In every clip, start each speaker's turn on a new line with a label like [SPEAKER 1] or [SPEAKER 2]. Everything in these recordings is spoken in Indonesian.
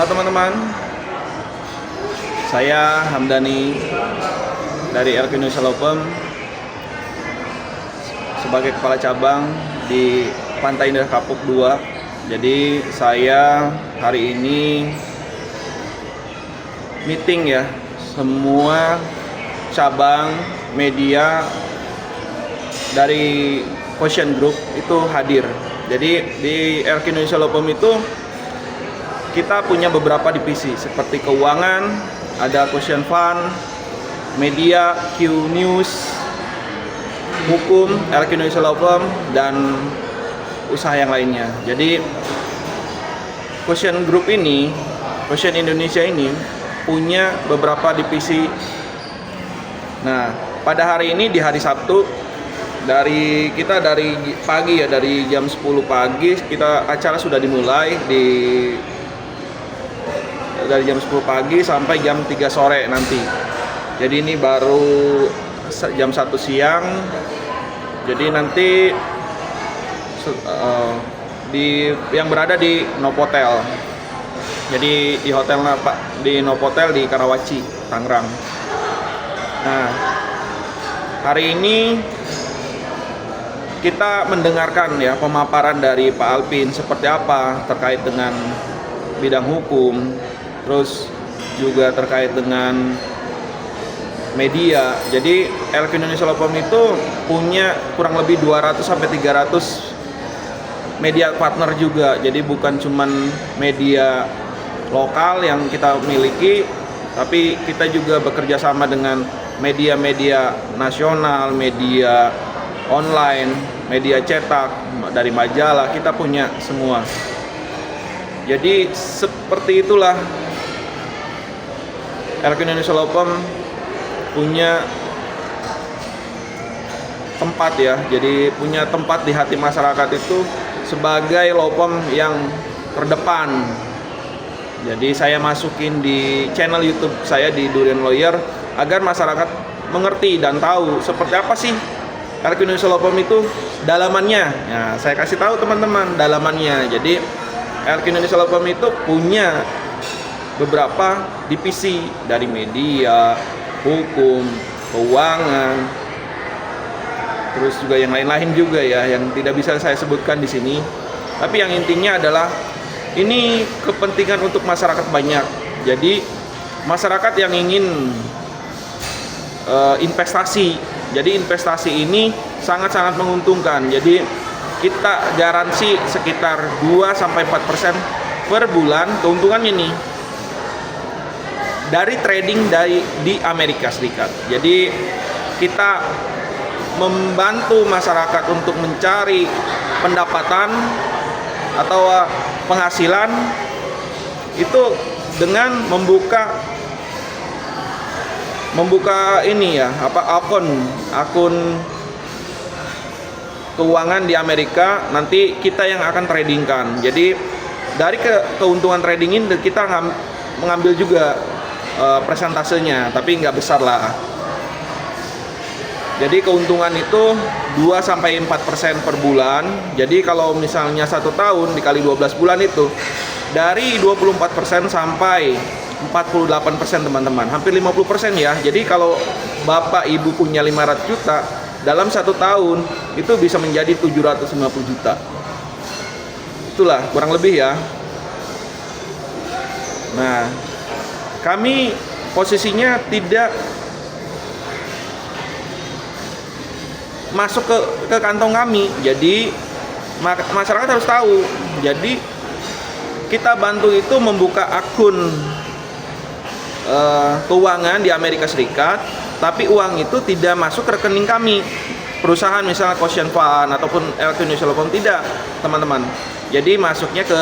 [SPEAKER 1] Halo teman-teman, saya Hamdani dari RQ Indonesia Law Firm sebagai kepala cabang di Pantai Indah Kapuk 2. Jadi saya hari ini meeting ya, semua cabang media dari Ocean Group itu hadir. Jadi di RQ Indonesia Law Firm itu kita punya beberapa divisi seperti keuangan, ada Ocean Fund, media, Q News, hukum, RQ Indonesia Law Firm, dan usaha yang lainnya. Jadi Ocean Group ini, Ocean Indonesia ini punya beberapa divisi. Nah, pada hari ini di hari Sabtu dari pagi ya, dari jam 10 pagi kita acara sudah dimulai dari jam 10 pagi sampai jam 3 sore nanti. Jadi ini baru jam 1 siang. Jadi nanti yang berada di Novotel. Jadi di hotel di Novotel di Karawaci, Tangerang. Nah, hari ini kita mendengarkan ya pemaparan dari Pak Alvin seperti apa terkait dengan bidang hukum, terus juga terkait dengan media. Jadi RQ Indonesia Law Firm itu punya kurang lebih 200 sampai 300 media partner juga. Jadi bukan cuman media lokal yang kita miliki, tapi kita juga bekerja sama dengan media-media nasional, media online, media cetak, dari majalah, kita punya semua. Jadi seperti itulah RQ Indonesia Law Firm punya tempat ya. Jadi punya tempat di hati masyarakat itu sebagai law firm yang terdepan. Jadi saya masukin di channel YouTube saya di Durian Lawyer agar masyarakat mengerti dan tahu seperti apa sih RQ Indonesia Law Firm itu dalamannya. Nah, saya kasih tahu teman-teman dalamannya. Jadi RQ Indonesia Law Firm itu punya beberapa divisi dari media, hukum, keuangan, terus juga yang lain-lain juga ya yang tidak bisa saya sebutkan di sini. Tapi yang intinya adalah ini kepentingan untuk masyarakat banyak. Jadi masyarakat yang ingin investasi. Jadi investasi ini sangat-sangat menguntungkan. Jadi kita garansi sekitar 2-4% per bulan keuntungannya nih dari trading di Amerika Serikat. Jadi kita membantu masyarakat untuk mencari pendapatan atau penghasilan itu dengan membuka ini ya, akun keuangan di Amerika. Nanti kita yang akan tradingkan. Jadi dari keuntungan trading ini kita mengambil juga presentasenya, tapi nggak besar lah. Jadi keuntungan itu 2-4% per bulan. Jadi kalau misalnya 1 tahun dikali 12 bulan itu dari 24% sampai 48% teman-teman, hampir 50% ya. Jadi kalau bapak ibu punya 500 juta dalam 1 tahun itu bisa menjadi 750 juta. Itulah kurang lebih ya. Nah, kami posisinya tidak masuk ke kantong kami. Jadi masyarakat harus tahu. Jadi kita bantu itu membuka akun keuangan di Amerika Serikat, tapi uang itu tidak masuk ke rekening kami. Perusahaan misalnya Ocean Fund ataupun RQ Indonesia Law Firm tidak, teman-teman. Jadi masuknya ke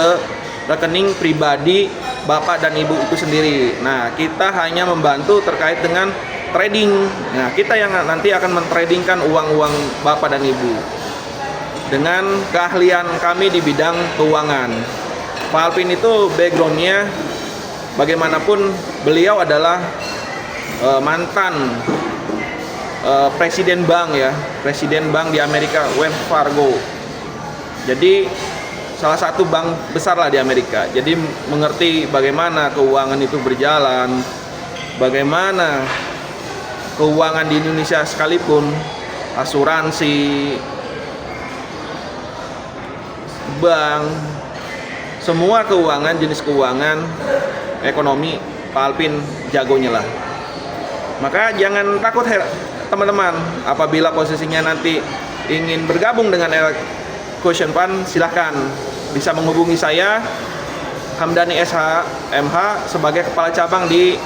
[SPEAKER 1] rekening pribadi bapak dan ibu itu sendiri. Nah, kita hanya membantu terkait dengan trading. Nah, kita yang nanti akan mentradingkan uang-uang bapak dan ibu dengan keahlian kami di bidang keuangan. Pak Alvin itu backgroundnya bagaimanapun beliau adalah mantan presiden bank ya, presiden bank di Amerika, Wells Fargo. Jadi salah satu bank besar lah di Amerika. Jadi mengerti bagaimana keuangan itu berjalan, bagaimana keuangan di Indonesia sekalipun, asuransi, bank, semua keuangan, jenis keuangan, ekonomi, Pak Alpin jagonya lah. Maka jangan takut teman-teman, apabila posisinya nanti ingin bergabung dengan Quotient Fund, silahkan bisa menghubungi saya, Hamdani SHMH, sebagai kepala cabang di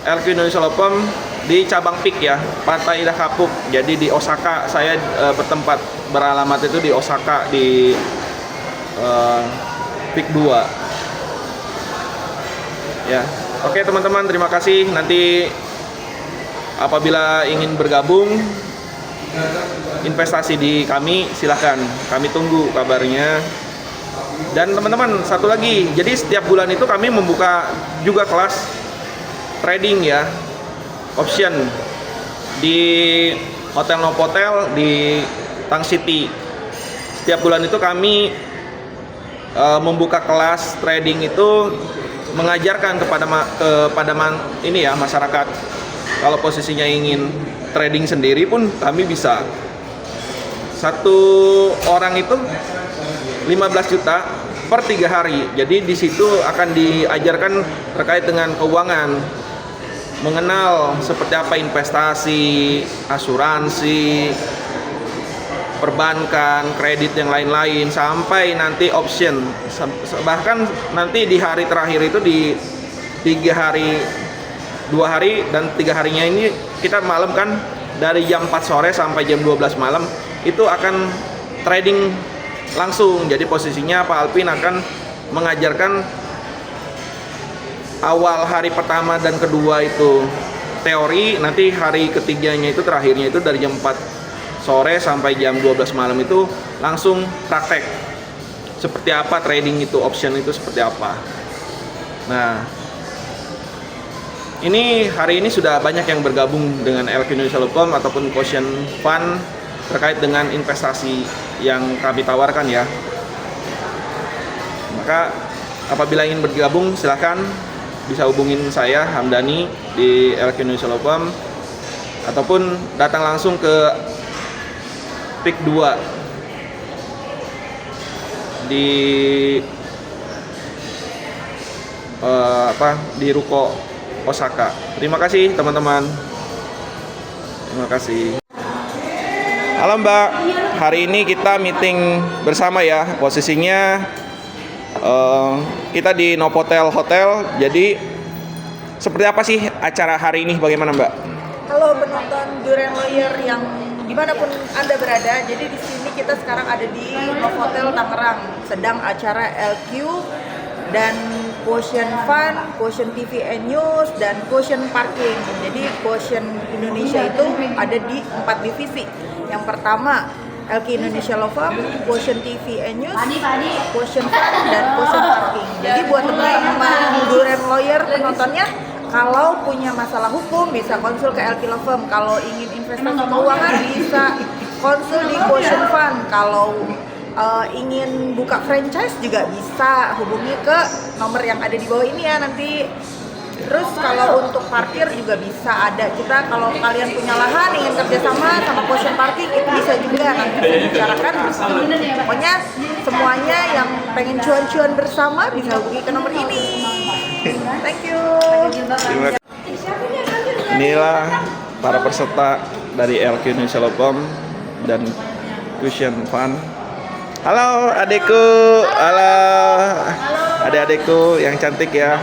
[SPEAKER 1] LQ Indonesia Law Firm di cabang PIK ya, Pantai Indah Kapuk. Jadi di Osaka, saya bertempat beralamat itu di Osaka di PIK 2 ya. Oke teman-teman, terima kasih. Nanti apabila ingin bergabung investasi di kami, silahkan, kami tunggu kabarnya. Dan teman-teman, satu lagi, jadi setiap bulan itu kami membuka juga kelas trading ya, option di Hotel Novotel di Tang City. Setiap bulan itu kami membuka kelas trading itu, mengajarkan kepada ini ya, masyarakat. Kalau posisinya ingin trading sendiri pun kami bisa. Satu orang itu 15 juta per 3 hari. Jadi di situ akan diajarkan terkait dengan keuangan, mengenal seperti apa investasi, asuransi, perbankan, kredit yang lain-lain, sampai nanti option. Bahkan nanti di hari terakhir itu di 3 hari, 2 hari dan 3 harinya ini kita malam kan, dari jam 4 sore sampai jam 12 malam itu akan trading langsung. Jadi posisinya Pak Alpin akan mengajarkan awal hari pertama dan kedua itu teori, nanti hari ketiganya itu, terakhirnya itu dari jam 4 sore sampai jam 12 malam itu langsung praktek seperti apa trading itu, option itu seperti apa. Nah, ini hari ini sudah banyak yang bergabung dengan LQ Indonesia Law Firm ataupun Quotient Fund terkait dengan investasi yang kami tawarkan ya. Maka apabila ingin bergabung, silahkan bisa hubungin saya, Hamdani, di LQ Indonesia Law Firm, ataupun datang langsung ke PIK 2 di di Ruko Osaka. Terima kasih teman-teman. Terima kasih. Halo Mbak, hari ini kita meeting bersama ya. Posisinya kita di Novotel Hotel. Jadi seperti apa sih acara hari ini? Bagaimana Mbak?
[SPEAKER 2] Halo penonton Durian Lawyer yang dimanapun Anda berada. Jadi di sini kita sekarang ada di Novotel Tangerang. Sedang acara LQ dan Quotient Fund, Quotient TV and News, dan Quotient Parking. Jadi Quotient Indonesia itu ada di 4 divisi. Yang pertama LQ Indonesia Law Firm, Quotient TV and News, Quotient Fund, dan Quotient Parking. Jadi buat teman-teman Durian Lawyer penontonnya, kalau punya masalah hukum bisa konsul ke LQ Law Firm. Kalau ingin investasi keuangan bisa konsul di Quotient Fund. Kalau ingin buka franchise juga bisa hubungi ke nomor yang ada di bawah ini ya nanti. Terus kalau untuk parkir juga bisa ada. Kita kalau kalian punya lahan ingin kerjasama sama Quotient Parking itu bisa juga, nanti bisa dibicarakan. Pokoknya semuanya yang pengen cuan-cuan bersama bisa hubungi ke nomor ini. Thank you.
[SPEAKER 1] Inilah para peserta dari LQ Indonesia Law Firm dan Quotient Fund. Halo adekku, halo adik-adikku yang cantik ya.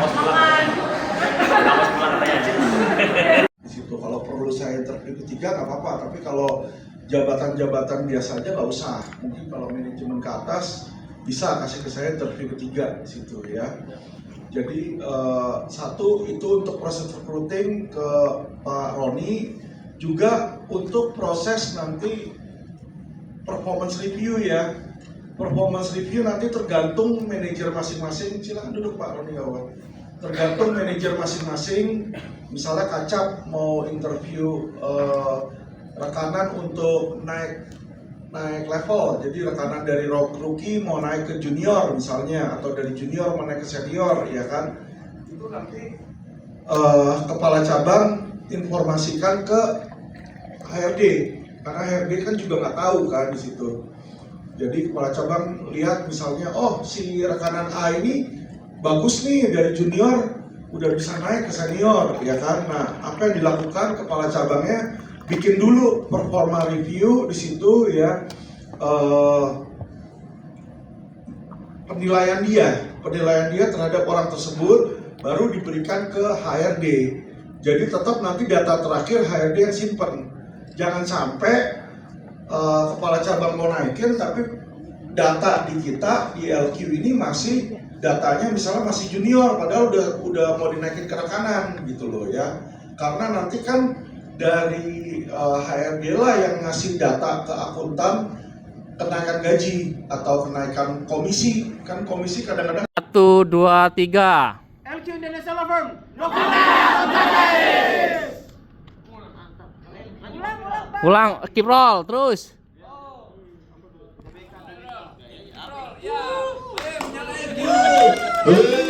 [SPEAKER 3] Di situ kalau perlu saya interview ketiga nggak apa-apa, tapi kalau jabatan-jabatan biasa aja nggak usah. Mungkin kalau manajemen ke atas bisa kasih ke saya interview ketiga di situ ya. Jadi satu itu untuk proses recruiting ke Pak Roni, juga untuk proses nanti performance review ya. Performance review nanti tergantung manajer masing-masing. Silakan duduk Pak Roni kawan. Tergantung manajer masing-masing. Misalnya Kacap mau interview rekanan untuk naik naik level. Jadi rekanan dari rookie mau naik ke junior misalnya, atau dari junior mau naik ke senior, ya kan? Itu nanti kepala cabang informasikan ke HRD, karena HRD kan juga nggak tahu kan di situ. Jadi kepala cabang lihat misalnya, oh si rekanan A ini bagus nih dari junior, udah bisa naik ke senior, ya kan? Nah, apa yang dilakukan kepala cabangnya bikin dulu performa review di situ ya, penilaian dia terhadap orang tersebut baru diberikan ke HRD. Jadi tetap nanti data terakhir HRD yang simpen. Jangan sampai kepala cabang mau naikin tapi data di kita di LQ ini masih datanya misalnya masih junior padahal udah mau dinaikin ke rekanan gitu loh ya. Karena nanti kan dari HRD lah yang ngasih data ke akuntan kenaikan gaji atau kenaikan komisi. Kan komisi kadang-kadang
[SPEAKER 4] 1, 2, 3.
[SPEAKER 5] LQ Indonesia Law Firm.
[SPEAKER 4] Ulang, keep roll terus.
[SPEAKER 3] Hey.